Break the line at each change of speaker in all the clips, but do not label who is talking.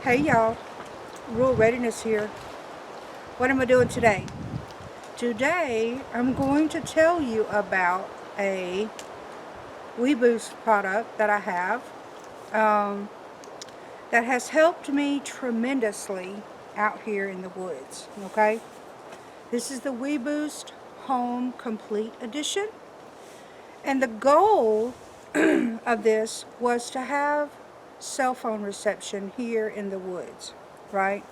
Hey y'all, Readiness here. What am I doing today? Today I'm going to tell you about a WeBoost product that I have that has helped me tremendously out here in the woods. Okay, this is the WeBoost Home Complete Edition, and the goal of this was to have cell phone reception here in the woods, right?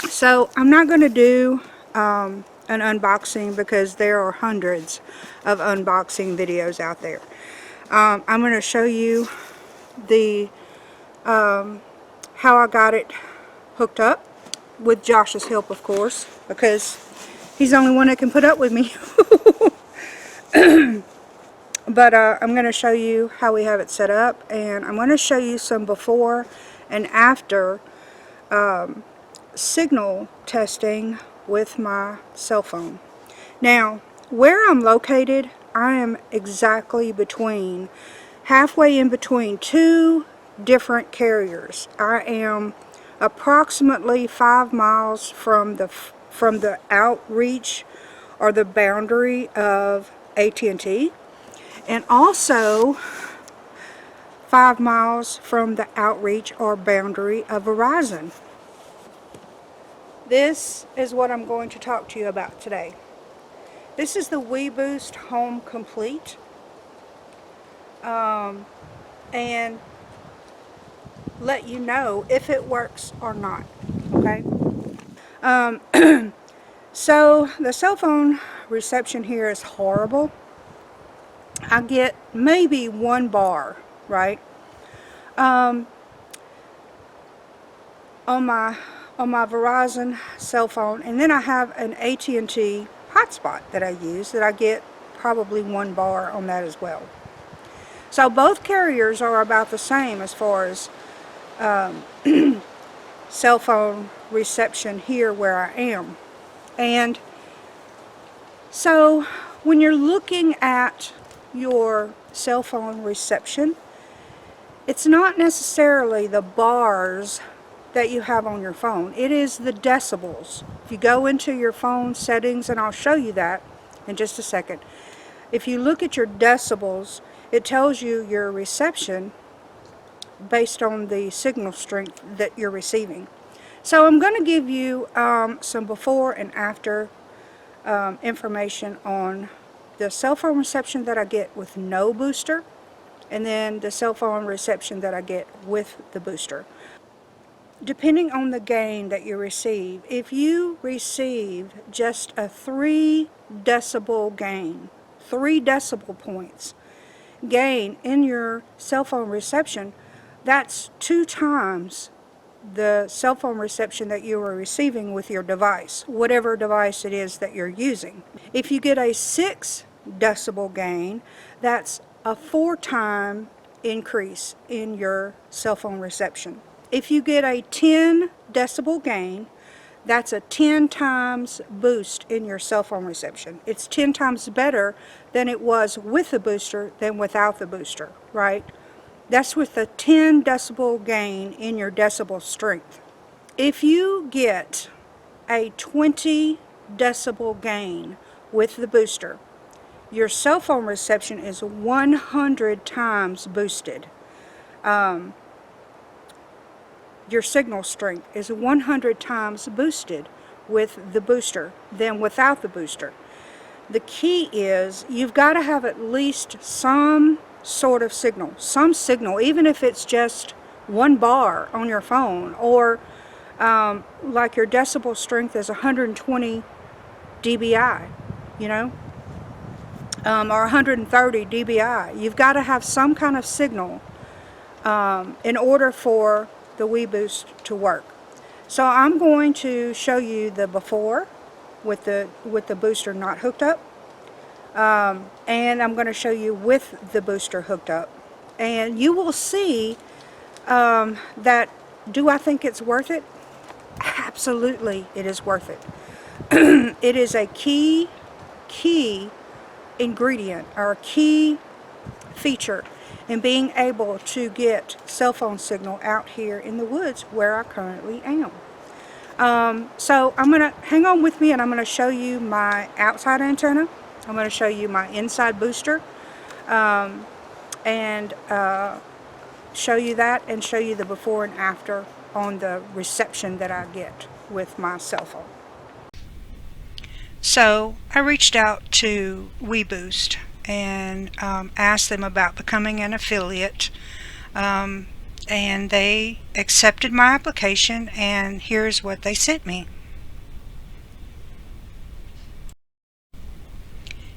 So I'm not going to do an unboxing because there are hundreds of unboxing videos out there. I'm going to show you the how I got it hooked up, with Josh's help, of course, because he's the only one that can put up with me. But I'm going to show you how we have it set up, and I'm going to show you some before and after signal testing with my cell phone. Now, where I'm located, I am exactly halfway in between two different carriers. I am approximately 5 miles from the outreach or the boundary of AT&T, and also 5 miles from the outreach or boundary of Verizon. This is what I'm going to talk to you about today. This is the WeBoost Home Complete, and let you know if it works or not. Okay. So the cell phone reception here is horrible. I get maybe 1 bar, right? On my Verizon cell phone, and then I have an AT&T hotspot that I use that I get probably 1 bar on that as well. So both carriers are about the same as far as cell phone reception here where I am. And so when you're looking at your cell phone reception, it's not necessarily the bars that you have on your phone. It is the decibels. If you go into your phone settings, and I'll show you that in just a second, if you look at your decibels, it tells you your reception based on the signal strength that you're receiving. So I'm going to give you some before and after information on the cell phone reception that I get with no booster, and then the cell phone reception that I get with the booster. Depending on the gain that you receive, if you receive just a 3 decibel gain, 3 decibel points gain in your cell phone reception, that's 2 times the cell phone reception that you are receiving with your device, whatever device it is that you're using. If you get a 6 decibel gain, that's a 4-time increase in your cell phone reception. If you get a 10 decibel gain, that's a 10 times boost in your cell phone reception. It's 10 times better than it was with the booster than without the booster, right? That's with a 10 decibel gain in your decibel strength. If you get a 20 decibel gain with the booster, your cell phone reception is 100 times boosted. Your signal strength is 100 times boosted with the booster than without the booster. The key is you've got to have at least some sort of signal, even if it's just 1 bar on your phone, or like your decibel strength is 120 dBi, you know, or 130 dBi. You've got to have some kind of signal in order for the WeBoost to work. So I'm going to show you the before with the booster not hooked up, and I'm going to show you with the booster hooked up, and you will see that do I think it's worth it? Absolutely, it is worth it. It is a key ingredient or a key feature in being able to get cell phone signal out here in the woods where I currently am. So I'm going to hang on with me, and I'm going to show you my outside antenna. I'm going to show you my inside booster, and show you that, and show you the before and after on the reception that I get with my cell phone. So I reached out to WeBoost and asked them about becoming an affiliate, and they accepted my application, and here's what they sent me.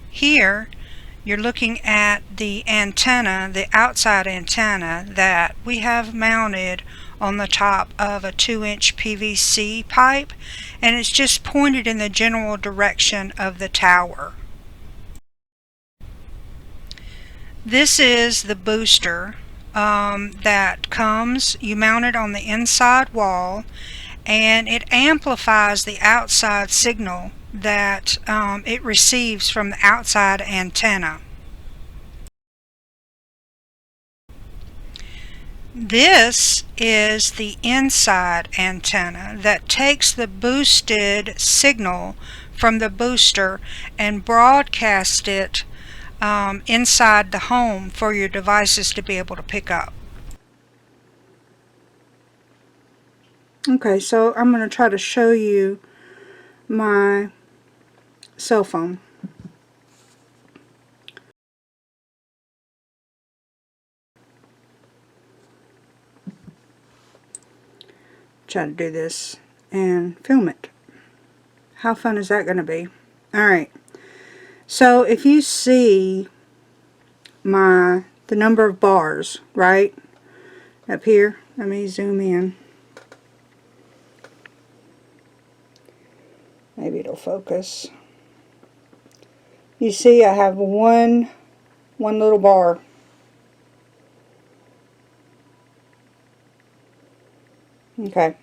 Here you're looking at the antenna, the outside antenna that we have mounted on the top of a 2-inch PVC pipe, and it's just pointed in the general direction of the tower. This is the booster that comes, you mount it on the inside wall, and it amplifies the outside signal that it receives from the outside antenna. This is the inside antenna that takes the boosted signal from the booster and broadcasts it inside the home for your devices to be able to pick up. Okay, so I'm going to try to show you my cell phone. Try to do this and film it. How fun is that going to be? Alright, so if you see the number of bars right up here, let me zoom in. Maybe it'll focus. You see I have one little bar. Okay.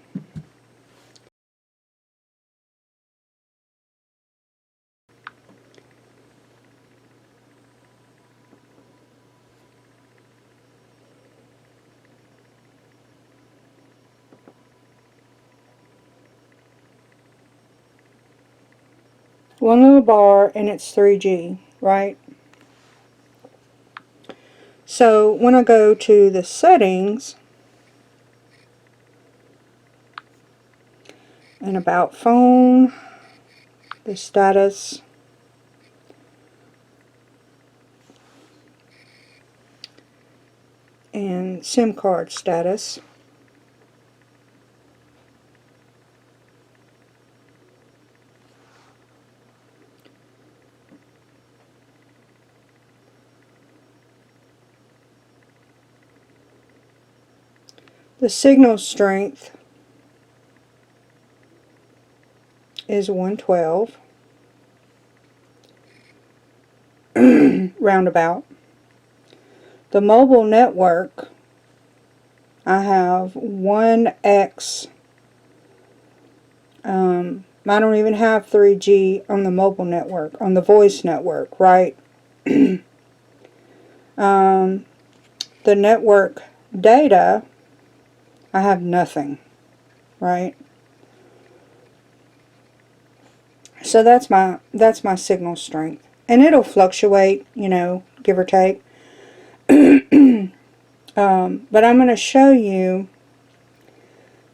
One little bar, and it's 3G, right? So when I go to the settings and about phone, the status, and SIM card status, the signal strength is 112 roundabout. The mobile network, I have 1x. I don't even have 3G on the mobile network, on the voice network, right? The network data, I have nothing, right? So that's my signal strength, and it'll fluctuate, you know, give or take. But I'm going to show you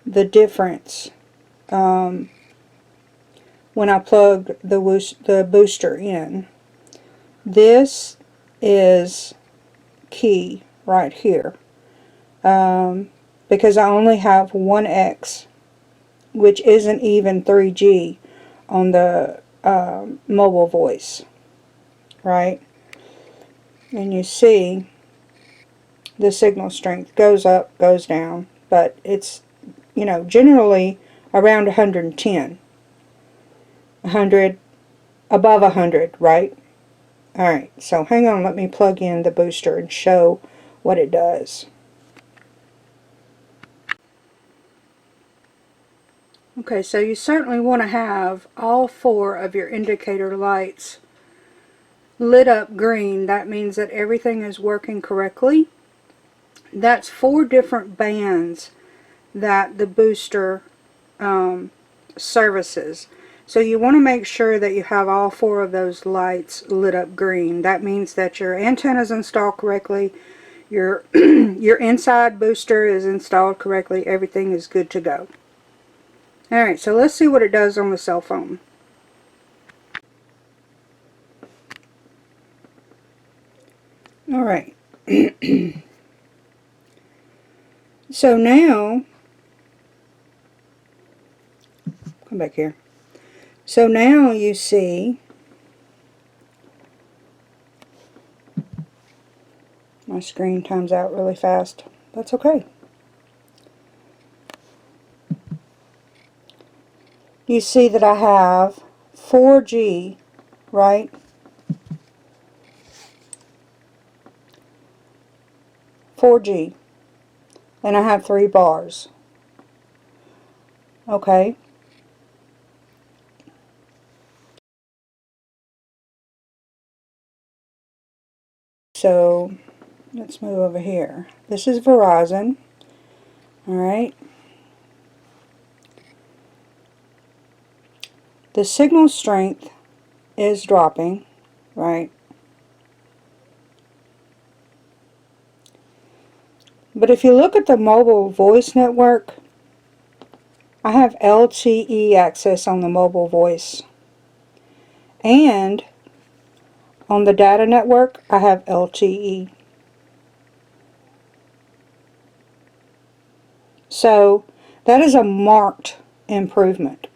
the difference when I plug the booster in. This is key right here, because I only have 1x, which isn't even 3G on the mobile voice, right? And you see the signal strength goes up, goes down, but it's, you know, generally around 110, 100, above 100, right? Alright, so hang on, let me plug in the booster and show what it does. Okay, so you certainly want to have all 4 of your indicator lights lit up green. That means that everything is working correctly. That's 4 different bands that the booster services. So you want to make sure that you have all 4 of those lights lit up green. That means that your antenna is installed correctly, your your inside booster is installed correctly, everything is good to go. Alright, so let's see what it does on the cell phone. Alright. So now, come back here. So now you see my screen times out really fast. That's okay. You see that I have 4G, right? .4G. And I have 3 bars. Okay. So let's move over here. This is Verizon. Alright. The signal strength is dropping, right? But if you look at the mobile voice network, I have LTE access on the mobile voice. And on the data network, I have LTE. So that is a marked improvement.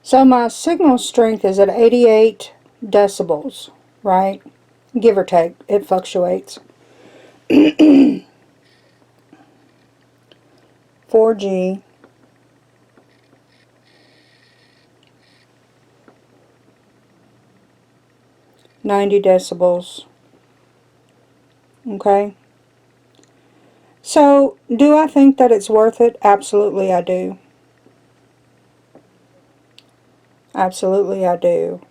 So my signal strength is at 88 decibels, right? Give or take, it fluctuates. 4G. .90 decibels. Okay. So, do I think that it's worth it? Absolutely I do. Absolutely I do.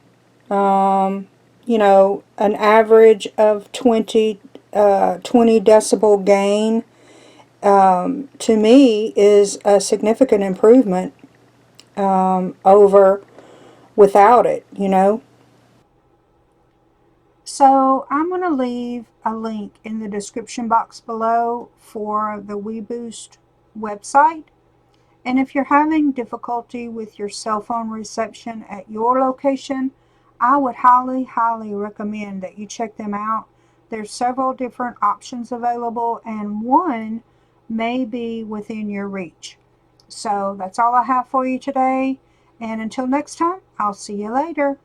You know, an average of 20 decibel gain to me is a significant improvement over without it, you know. So I'm going to leave a link in the description box below for the WeBoost website. And if you're having difficulty with your cell phone reception at your location, I would highly, highly recommend that you check them out. There's several different options available, and one may be within your reach. So that's all I have for you today. And until next time, I'll see you later.